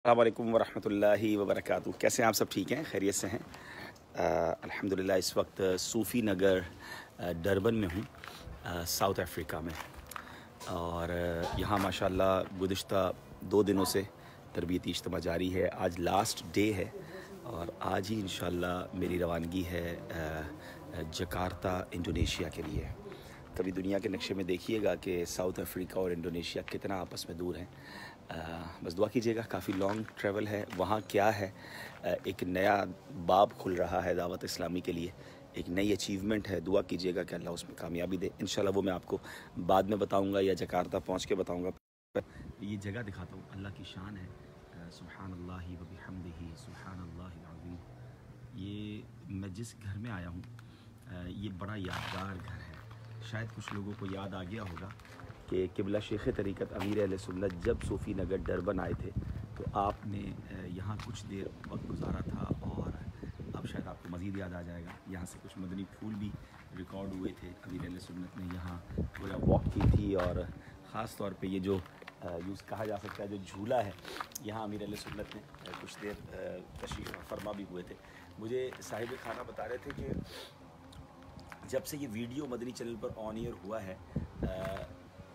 अस्सलाम वालेकुम वरहमतुल्लाहि वबरकातुहू। कैसे हैं आप? सब ठीक हैं, खैरियत से हैं? अल्हम्दुलिल्लाह। इस वक्त सूफ़ी नगर डरबन में हूँ, साउथ अफ्रीका में। और यहाँ माशाल्लाह गुज़िश्ता 2 दिनों से तरबियती इज्तिमा जारी है। आज लास्ट डे है और आज ही इंशाल्लाह मेरी रवानगी है जकार्ता इंडोनेशिया के लिए। कभी दुनिया के नक्शे में देखिएगा कि साउथ अफ्रीका और इंडोनेशिया कितना आपस में दूर हैं। बस दुआ कीजिएगा, काफ़ी लॉन्ग ट्रैवल है। वहाँ क्या है, एक नया बाब खुल रहा है दावत इस्लामी के लिए, एक नई अचीवमेंट है। दुआ कीजिएगा कि अल्लाह उसमें कामयाबी दे। इंशाल्लाह वो मैं आपको बाद में बताऊँगा या जकार्ता पहुँच के बताऊँगा। ये जगह दिखाता हूँ, अल्लाह की शान है। सुब्हानल्लाहि व बिहम्दिही सुब्हानल्लाहिल अज़ीम। ये मैं जिस घर में आया हूँ, ये बड़ा यादगार घर है। शायद कुछ लोगों को याद आ गया होगा कि क़िबला शेख तरीक़त अमीर अहले सुन्नत जब सूफ़ी नगर डरबन आए थे तो आपने यहाँ कुछ देर वक्त गुजारा था। और अब शायद आपको मज़ीद याद आ जाएगा। यहाँ से कुछ मदनी फूल भी रिकॉर्ड हुए थे। अमीर अहले सुन्नत ने यहाँ पूरा वॉक की थी और ख़ास तौर पे ये जो यूज़ कहा जा सकता है जो झूला है, यहाँ अमीर अहले सुन्नत ने कुछ देर तशरीफ़ फरमा भी हुए थे। मुझे साहिब खाना बता रहे थे कि जब से ये वीडियो मदनी चैनल पर ऑन ईयर हुआ है,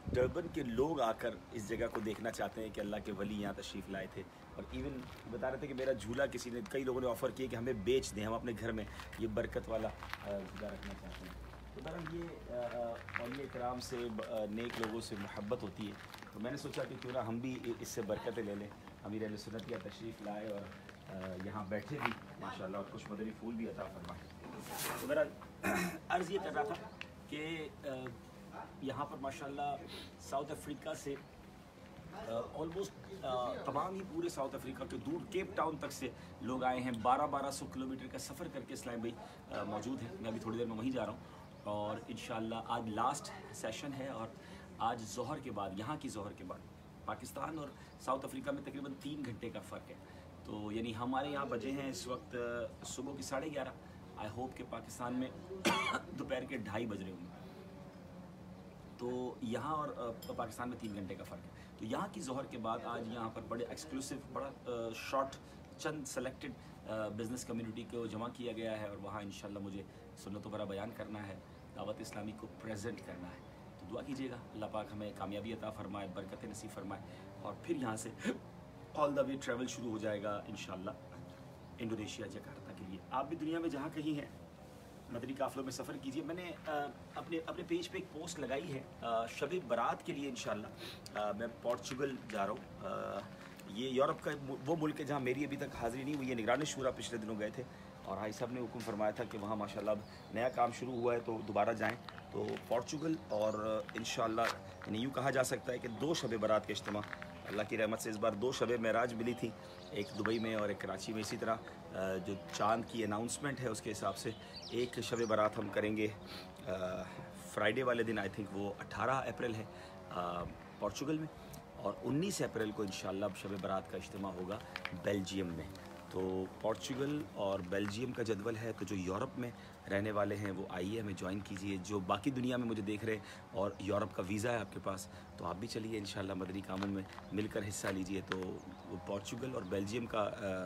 डरबन के लोग आकर इस जगह को देखना चाहते हैं कि अल्लाह के वली यहाँ तशरीफ़ लाए थे। और इवन बता रहे थे कि मेरा झूला कई लोगों ने ऑफ़र किया कि हमें बेच दें, हम अपने घर में ये बरकत वाला झूला रखना चाहते हैं। तो बहरहाल ये औलिया किराम से नेक लोगों से मोहब्बत होती है, तो मैंने सोचा कि क्यों ना हम भी इससे बरकतें ले लें। अमीर अहले सुन्नत का तशरीफ़ लाए और यहाँ बैठे भी माशाल्लाह और कुछ मदनी फूल भी अता फरमाए। तो बहरहाल अर्ज़ ये कर रहा था कि यहाँ पर माशाल्लाह साउथ अफ्रीका से ऑलमोस्ट तमाम ही पूरे साउथ अफ्रीका के दूर केप टाउन तक से लोग आए हैं। 1200 किलोमीटर का सफ़र करके इस्लाम भाई मौजूद हैं। मैं अभी थोड़ी देर में वहीं जा रहा हूँ और इंशाल्लाह आज लास्ट सेशन है। और आज ज़ोहर के बाद, यहाँ की ज़ोहर के बाद, पाकिस्तान और साउथ अफ्रीका में तकरीबन 3 घंटे का फ़र्क है। तो यानी हमारे यहाँ बजे हैं इस वक्त सुबह के 11:30। आई होप कि पाकिस्तान में दोपहर के 2:30 बज रहे होंगे। तो यहाँ और पाकिस्तान में 3 घंटे का फ़र्क है। तो यहाँ की ज़ोहर के बाद आज यहाँ पर बड़े एक्सक्लूसिव, बड़ा शॉर्ट, चंद सेलेक्टेड बिज़नेस कम्युनिटी को जमा किया गया है और वहाँ इंशाल्लाह मुझे सुन्नतों पर बयान करना है, दावत इस्लामी को प्रेजेंट करना है। तो दुआ कीजिएगा अल्लाह पाक हमें कामयाबी अता फ़रमाए, बरकत नसीब फ़रमाए और फिर यहाँ से ऑल द वे ट्रैवल शुरू हो जाएगा इंशाल्लाह इंडोनेशिया जकार्ता के लिए। आप भी दुनिया में जहाँ कहीं हैं मदनी काफ़िलों में सफ़र कीजिए। मैंने अपने पेज पे एक पोस्ट लगाई है शब बारात के लिए। इंशाल्लाह मैं पोर्चुगल जा रहा हूँ। ये यूरोप का वो मुल्क है जहाँ मेरी अभी तक हाज़िरी नहीं हुई है। निगरान शूरा पिछले दिनों गए थे और भाई साहब ने हुक्म फरमाया था कि वहाँ माशाल्लाह अब नया काम शुरू हुआ है तो दोबारा जाएँ। तो पोर्चुगल और इंशाल्लाह यानी यूँ कहा जा सकता है कि 2 शब बारात के इज्तिमा अल्लाह की रहमत से इस बार 2 शब मेराज मिली थी, एक दुबई में और एक कराची में। इसी तरह जो चांद की अनाउंसमेंट है उसके हिसाब से एक शब बारात हम करेंगे फ्राइडे वाले दिन। आई थिंक वो 18 अप्रैल है पोर्चुगल में और 19 अप्रैल को इंशाल्लाह शब बारात का इज्तिमा होगा बेल्जियम में। तो पोर्चुगल और बेल्जियम का जदवल है। तो जो यूरोप में रहने वाले हैं वो आइए हमें ज्वाइन कीजिए। जो बाकी दुनिया में मुझे देख रहे हैं और यूरोप का वीज़ा है आपके पास तो आप भी चलिए इंशाल्लाह मदनी कामों में मिलकर हिस्सा लीजिए। तो वो पोर्चुगल और बेल्जियम का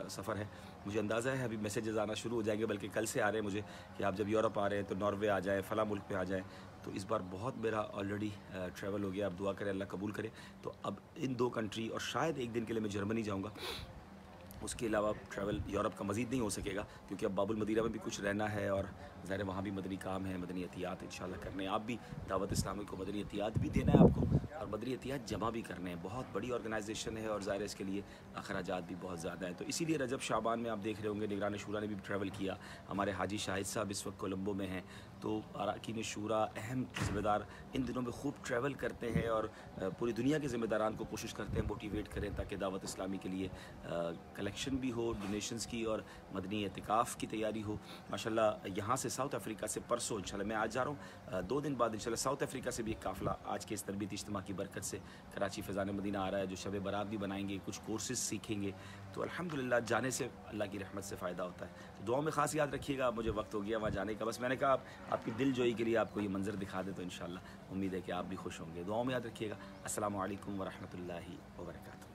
सफ़र है। मुझे अंदाज़ा है अभी मैसेजेस आना शुरू हो जाएंगे, बल्कि कल से आ रहे हैं मुझे कि आप जब यूरोप आ रहे हैं तो नॉर्वे आ जाएँ, फ़ला मुल्क पे आ जाएँ। तो इस बार बहुत मेरा ऑलरेडी ट्रैवल हो गया। अब दुआ करें अल्लाह कबूल करे। तो अब इन 2 कंट्री और शायद एक दिन के लिए मैं जर्मनी जाऊँगा। उसके अलावा ट्रैवल यूरोप का मज़ीद नहीं हो सकेगा क्योंकि अब बाबुल मदीना में भी कुछ रहना है और ज़ाहिर वहाँ भी मदनी काम है, मदनी एहतियात इंशाल्लाह करने। आप भी दावत इस्लामी को मदनी एहतियात भी देना है आपको और मदनी एहतियात जमा भी करने हैं। बहुत बड़ी ऑर्गेनाइजेशन है और ज़ाहिर इसके लिए अखराजात भी बहुत ज़्यादा हैं। तो इसीलिए रजब शाबान में आप देख रहे होंगे निगरान शूरा ने भी ट्रैवल किया। हमारे हाजी शाहिद साहब इस वक्त कोलंबो में हैं। तो अरकान शूरा अहम ज़िम्मेदार इन दिनों में खूब ट्रैवल करते हैं और पूरी दुनिया के ज़िम्मेदारान को कोशिश करते हैं मोटिवेट करें ताकि दावत इस्लामी के लिए कलेक्शन भी हो, डोनेशंस की और मदनी एतिकाफ़ की तैयारी हो। माशाल्लाह यहाँ से साउथ अफ्रीका से परसों इंशाल्लाह मैं आज जा रहा हूँ। 2 दिन बाद इंशाल्लाह साउथ अफ्रीका से भी एक काफ़िला आज के इस तरबियती इज्तिमा की बरकत से कराची फ़ैज़ान मदीना आ रहा है जो शब बारात भी बनाएंगे, कुछ कोर्सेज सीखेंगे। तो अल्हम्दुलिल्लाह जाने से अल्लाह की रहमत से फ़ायदा होता है। तो दुआओं में ख़ास याद रखिएगा। मुझे वक्त हो गया वहाँ जाने का, बस मैंने कहा आपकी दिल जोई के लिए आपको ये मंज़र दिखा दे तो इंशाल्लाह उम्मीद है कि आप भी खुश होंगे। दुआओं में याद रखिएगा। अस्सलामु अलैकुम व रहमतुल्लाहि व बरकातुहू।